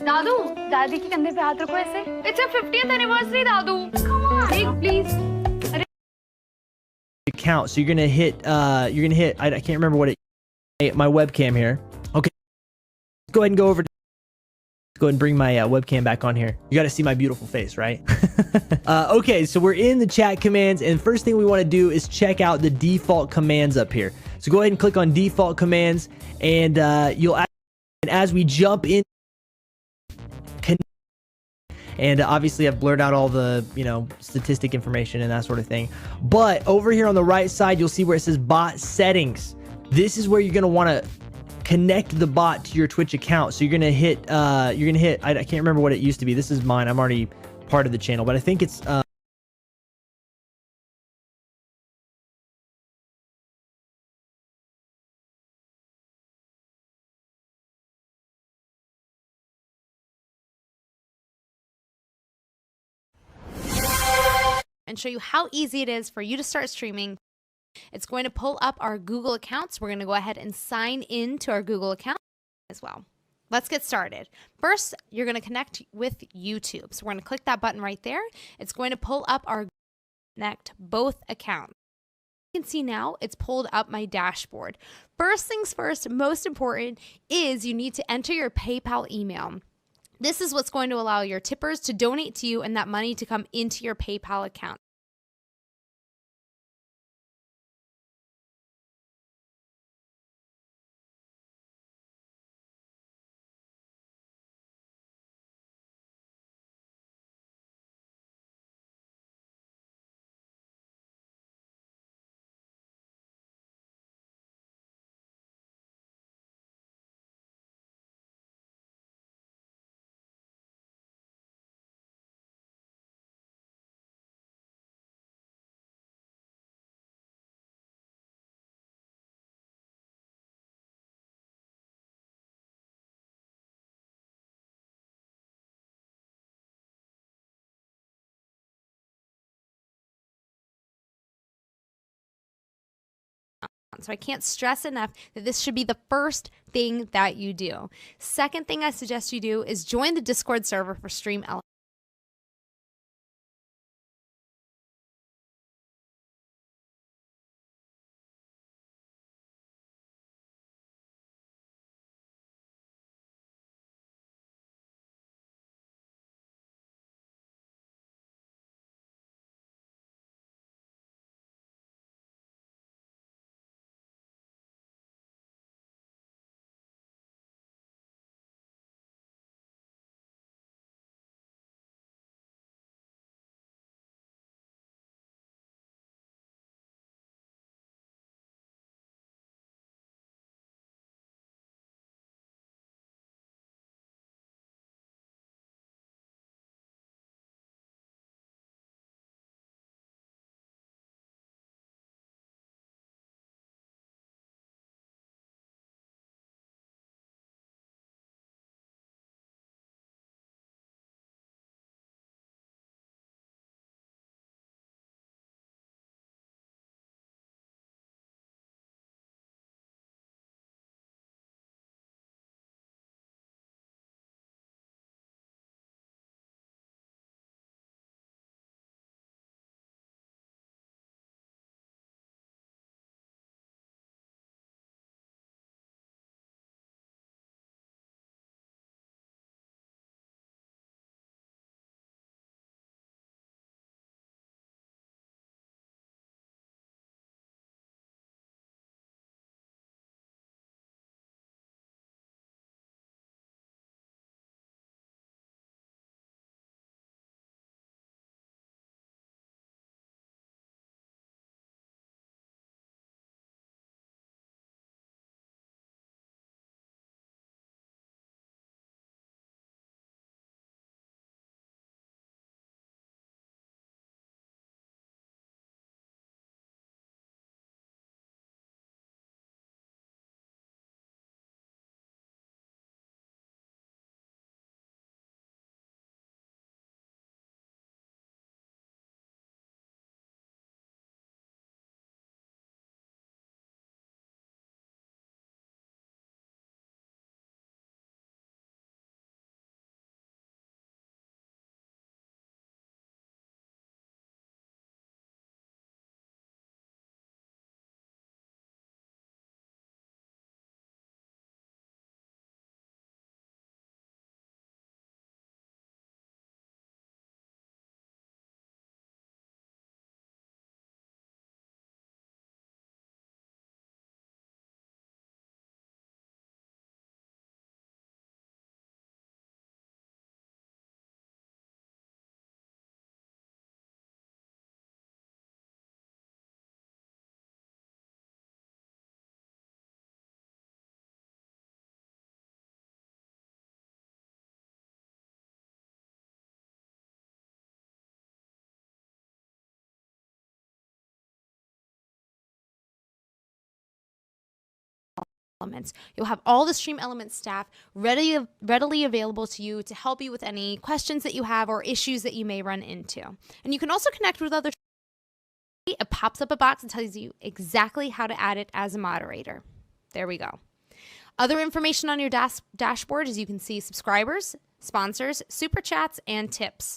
दादू, दादी के कंधे पे हाथ रखो ऐसे। It's a 50th anniversary, Dadu. Come on, एक please. Account. So you're gonna hit. I can't remember what it. My webcam here. Okay. Go ahead and go over. Go ahead and bring my webcam back on here. You got to see my beautiful face, right? Okay, so we're in the chat commands, and first thing we want to do is check out the default commands up here. So go ahead and click on default commands, and and as we jump in, and obviously I've blurred out all the statistic information and that sort of thing. But over here on the right side, you'll see where it says bot settings. This is where you're gonna want to connect the bot to your Twitch account. So you're gonna hit I can't remember what it used to be. This is mine. I'm already part of the channel, but I think it's and show you how easy it is for you to start streaming. It's going to pull up our Google accounts. We're going to go ahead and sign in to our Google account as well. Let's get started. First, you're going to connect with YouTube. So we're going to click that button right there. It's going to pull up our connect both accounts. You can see now it's pulled up my dashboard. First things first, most important is you need to enter your PayPal email. This is what's going to allow your tippers to donate to you and that money to come into your PayPal account. So I can't stress enough that this should be the first thing that you do. Second thing I suggest you do is join the Discord server for Stream Elements. Elements. You'll have all the Stream Elements staff readily available to you to help you with any questions that you have or issues that you may run into. And you can also connect with other. It pops up a box and tells you exactly how to add it as a moderator. There we go. Other information on your dashboard is you can see subscribers, sponsors, super chats, and tips.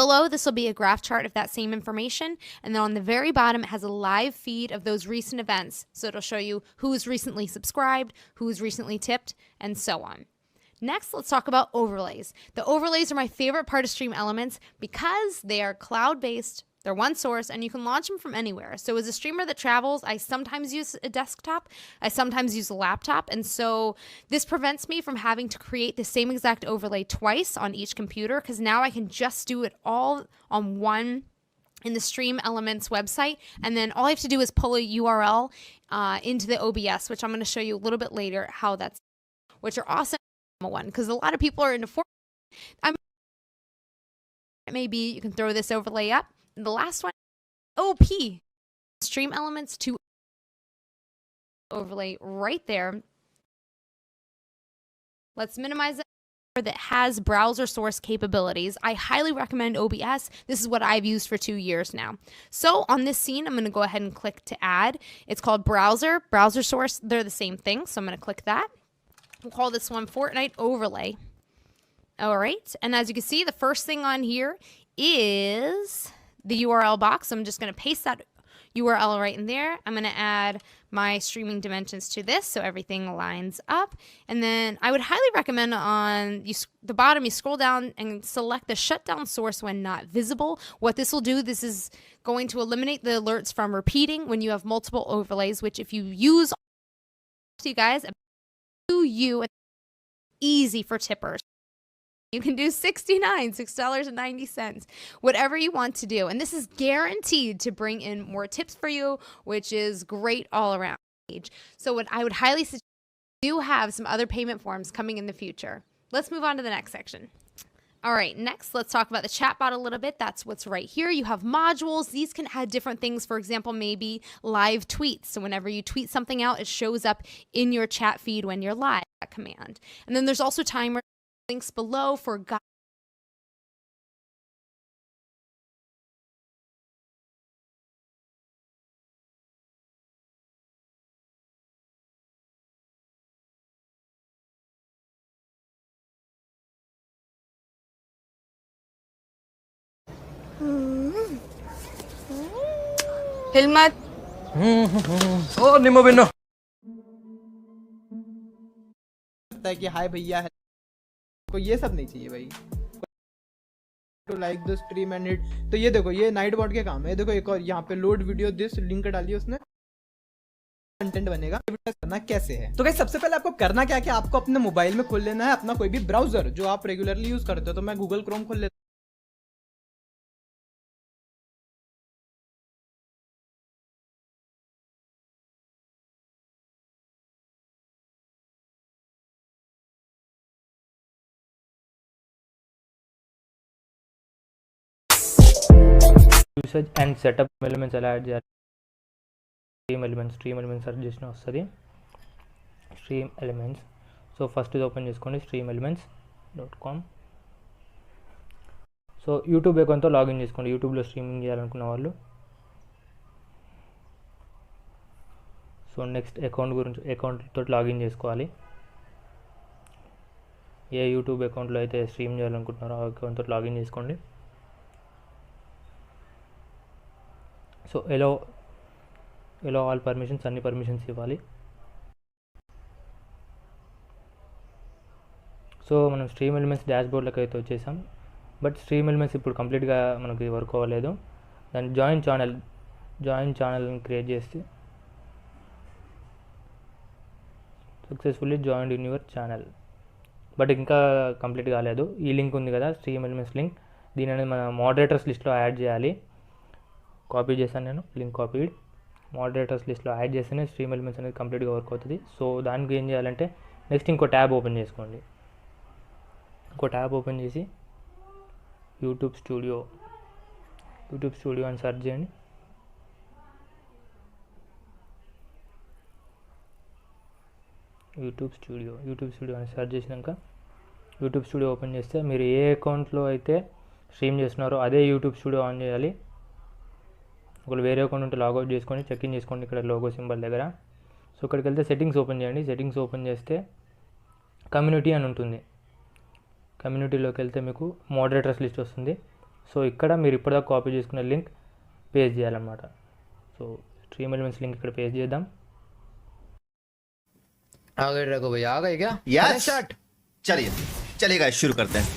Below, this will be a graph chart of that same information, and then on the very bottom, it has a live feed of those recent events. So it'll show you who's recently subscribed, who's recently tipped, and so on. Next, let's talk about overlays. The overlays are my favorite part of Stream Elements because they are cloud-based, they're one source, and you can launch them from anywhere. So as a streamer that travels, I sometimes use a desktop, I sometimes use a laptop, and so this prevents me from having to create the same exact overlay twice on each computer, because now I can just do it all on one in the Stream Elements website, and then all I have to do is pull a URL into the OBS, which I'm going to show you a little bit later how that's, which are awesome one, because a lot of people are into Fortnite. Maybe you can throw this overlay up. And the last one, OP, Stream Elements 2 overlay right there. Let's minimize it. That has browser source capabilities. I highly recommend OBS. This is what I've used for 2 years now. So on this scene, I'm going to go ahead and click to add. It's called browser source. They're the same thing. So I'm going to click that. We'll call this one Fortnite overlay. All right. And as you can see, the first thing on here is the URL box. I'm just going to paste that URL right in there. I'm going to add my streaming dimensions to this so everything lines up. And then I would highly recommend on the bottom, you scroll down and select the shutdown source when not visible. What this will do, this is going to eliminate the alerts from repeating when you have multiple overlays, which if you use, you guys, easy for tippers. You can do $6.90, whatever you want to do. And this is guaranteed to bring in more tips for you, which is great all around. So what I would highly suggest, do have some other payment forms coming in the future. Let's move on to the next section. All right, next, let's talk about the chatbot a little bit. That's what's right here. You have modules. These can add different things. For example, maybe live tweets. So whenever you tweet something out, it shows up in your chat feed when you're live, that command. And then there's also timer links below for guide. Hilmat. ओ निमो बिनो लगता है कि हाय भैया है को ये सब नहीं चाहिए भाई to like the stream and hit. तो ये देखो, ये नाइट बॉट के काम है। देखो एक और यहाँ पे लोड वीडियो दिस लिंक डाली है उसने, कंटेंट बनेगा। करना कैसे है, तो गाइस सबसे पहले आपको करना क्या है कि आपको अपने मोबाइल में खोल लेना है अपना कोई भी ब्राउजर जो आप रेगुलरली यूज करते हो। तो मैं गूगल क्रोम खोल लेता యూసేజ్ అండ్ సెటప్ ఎలిమెంట్స్ ఎలా యాడ్ చేయాలి. స్ట్రీమ్ ఎలిమెంట్స్ సెర్చ్ చేసిన వస్తుంది స్ట్రీమ్ ఎలిమెంట్స్. సో ఫస్ట్ ఇది ఓపెన్ చేసుకోండి streamelements.com. సో యూట్యూబ్ అకౌంట్తో లాగిన్ చేసుకోండి. యూట్యూబ్లో స్ట్రీమింగ్ చేయాలనుకున్న వాళ్ళు. సో నెక్స్ట్ అకౌంట్ తోటి లాగిన్ చేసుకోవాలి. ఏ యూట్యూబ్ అకౌంట్లో అయితే స్ట్రీమ్ చేయాలనుకుంటున్నారో ఆ అకౌంట్ తోటి లాగిన్ చేసుకోండి. సో ఎలో ఆల్ పర్మిషన్స్, అన్ని పర్మిషన్స్ ఇవ్వాలి. సో మనం స్ట్రీమ్ ఎలిమెంట్స్ డాష్బోర్డ్లోకి అయితే వచ్చేసాం. బట్ స్ట్రీమ్ ఎలిమెంట్స్ ఇప్పుడు కంప్లీట్గా మనకి వర్క్ అవ్వలేదు. దాన్ని జాయిన్ ఛానల్ని క్రియేట్ చేస్తే successfully joined in your channel. But ఇంకా కంప్లీట్ కాలేదు. ఈ లింక్ ఉంది కదా స్ట్రీమ్ ఎలిమెంట్స్ లింక్, దీని అనేది మన మోడరేటర్స్ లిస్ట్లో యాడ్ చేయాలి. కాపీ చేశాను నేను, లింక్ కాపీడ్. మోడరేటర్స్ లిస్ట్లో యాడ్ చేస్తేనే స్ట్రీమ్ ఎలిమెంట్స్ అనేది కంప్లీట్గా వర్క్ అవుతుంది. సో దానికి ఏం చేయాలంటే నెక్స్ట్ ఇంకో ట్యాబ్ ఓపెన్ చేసుకోండి. ఇంకో ట్యాబ్ ఓపెన్ చేసి యూట్యూబ్ స్టూడియో అని సెర్చ్ చేయండి. యూట్యూబ్ స్టూడియో అని సెర్చ్ చేసినాక యూట్యూబ్ స్టూడియో ఓపెన్ చేస్తే మీరు ఏ అకౌంట్లో అయితే స్ట్రీమ్ చేస్తున్నారో అదే యూట్యూబ్ స్టూడియో ఆన్ చేయాలి. ఒకవేళ వేరే అకౌంట్ ఉంటే లాగౌట్ చేసుకొని చెక్ ఇన్ చేసుకోండి ఇక్కడ లోగో సింబల్ దగ్గర. సో ఇక్కడికి వెళ్తే సెట్టింగ్స్ ఓపెన్ చేయండి. సెట్టింగ్స్ ఓపెన్ చేస్తే కమ్యూనిటీ అని ఉంటుంది. కమ్యూనిటీలోకి వెళ్తే మీకు మోడరేటర్స్ లిస్ట్ వస్తుంది. సో ఇక్కడ మీరు ఇప్పటిదాకా కాపీ చేసుకున్న లింక్ పేస్ట్ చేయాలన్నమాట. సో స్ట్రీమ్ ఎలిమెంట్స్ లింక్ ఇక్కడ పేస్ట్ చేద్దాం. आ गए रघु भैया, आ गए क्या? Yes start. चलिए चलिए गाइस शुरू करते हैं.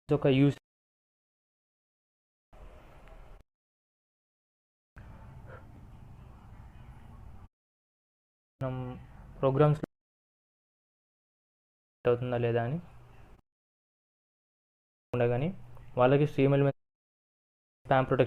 ఒక యూస్ మనం ప్రోగ్రామ్స్ అవుతుందా లేదా అని ఉండగాని వాళ్ళకి స్ట్రీమ్ ఎలిమెంట్స్ స్పామ్ ప్రొటెక్షన్